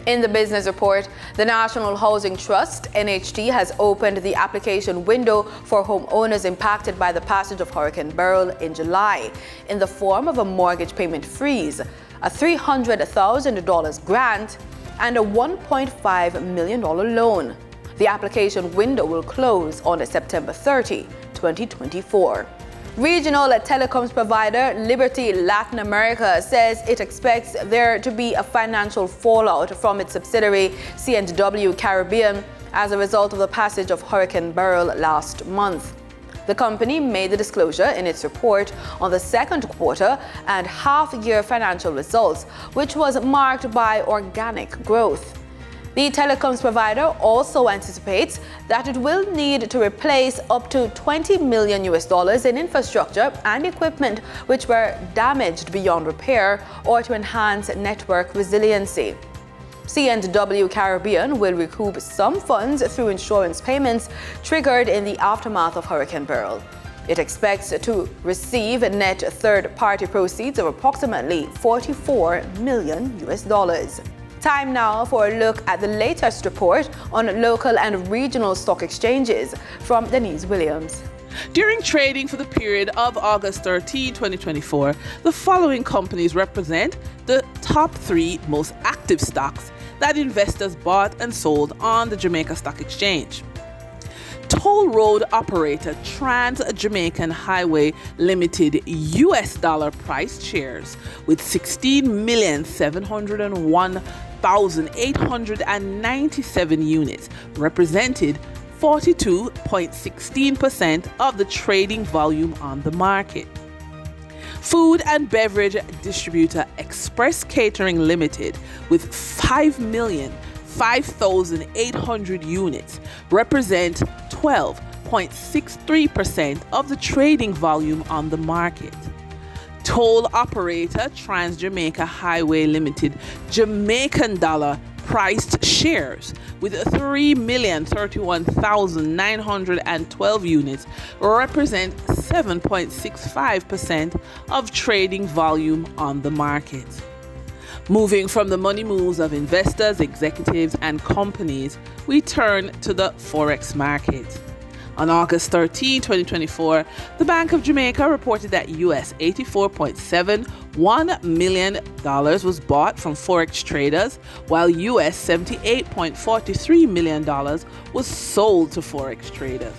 In the business report, the National Housing Trust, NHT, has opened the application window for homeowners impacted by the passage of Hurricane Beryl in July in the form of a mortgage payment freeze, a $300,000 grant, and a $1.5 million loan. The application window will close on September 30, 2024. Regional telecoms provider Liberty Latin America says it expects there to be a financial fallout from its subsidiary C&W Caribbean as a result of the passage of Hurricane Beryl last month. The company made the disclosure in its report on the second quarter and half-year financial results, which was marked by organic growth. The telecoms provider also anticipates that it will need to replace up to $20 million in infrastructure and equipment which were damaged beyond repair or to enhance network resiliency. C&W Caribbean will recoup some funds through insurance payments triggered in the aftermath of Hurricane Beryl. It expects to receive net third-party proceeds of approximately $44 million. Time now for a look at the latest report on local and regional stock exchanges from Denise Williams. During trading for the period of August 13, 2024, the following companies represent the top 3 most active stocks that investors bought and sold on the Jamaica Stock Exchange. Toll road operator Trans-Jamaican Highway Limited US dollar priced shares with 16,701,897 units represented 42.16% of the trading volume on the market. Food and beverage distributor Express Catering Limited with 5,005,800 units represent 12.63% of the trading volume on the market. Toll operator Trans-Jamaica Highway Limited Jamaican dollar priced shares with 3,031,912 units represent 7.65% of trading volume on the market. Moving from the money moves of investors, executives, and companies, we turn to the Forex market. On August 13, 2024, the Bank of Jamaica reported that US $84.71 million was bought from Forex traders, while US $78.43 million was sold to Forex traders.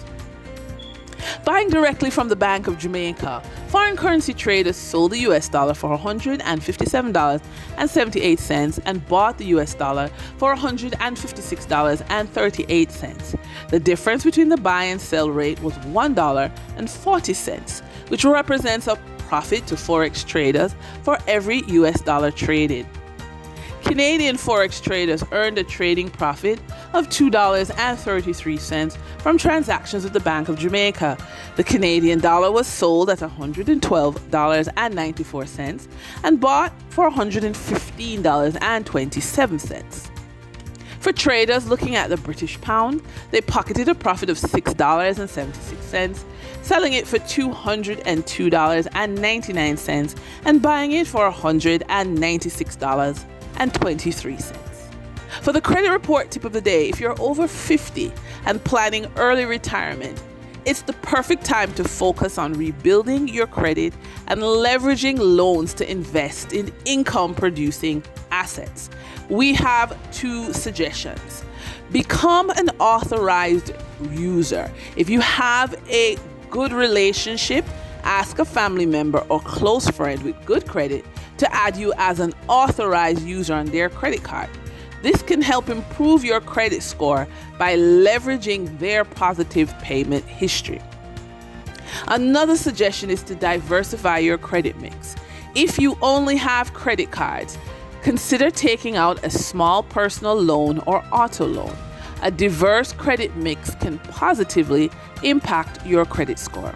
Buying directly from the Bank of Jamaica, foreign currency traders sold the US dollar for $157.78 and bought the US dollar for $156.38. The difference between the buy and sell rate was $1.40, which represents a profit to Forex traders for every US dollar traded. Canadian Forex traders earned a trading profit of $2.33 from transactions with the Bank of Jamaica. The Canadian dollar was sold at $112.94 and bought for $115.27. For traders looking at the British pound, they pocketed a profit of $6.76, selling it for $202.99 and buying it for $196.23. For the credit report tip of the day, if you're over 50 and planning early retirement, it's the perfect time to focus on rebuilding your credit and leveraging loans to invest in income-producing assets. We have 2 suggestions. Become an authorized user. If you have a good relationship, ask a family member or close friend with good credit to add you as an authorized user on their credit card. This can help improve your credit score by leveraging their positive payment history. Another suggestion is to diversify your credit mix. If you only have credit cards, consider taking out a small personal loan or auto loan. A diverse credit mix can positively impact your credit score.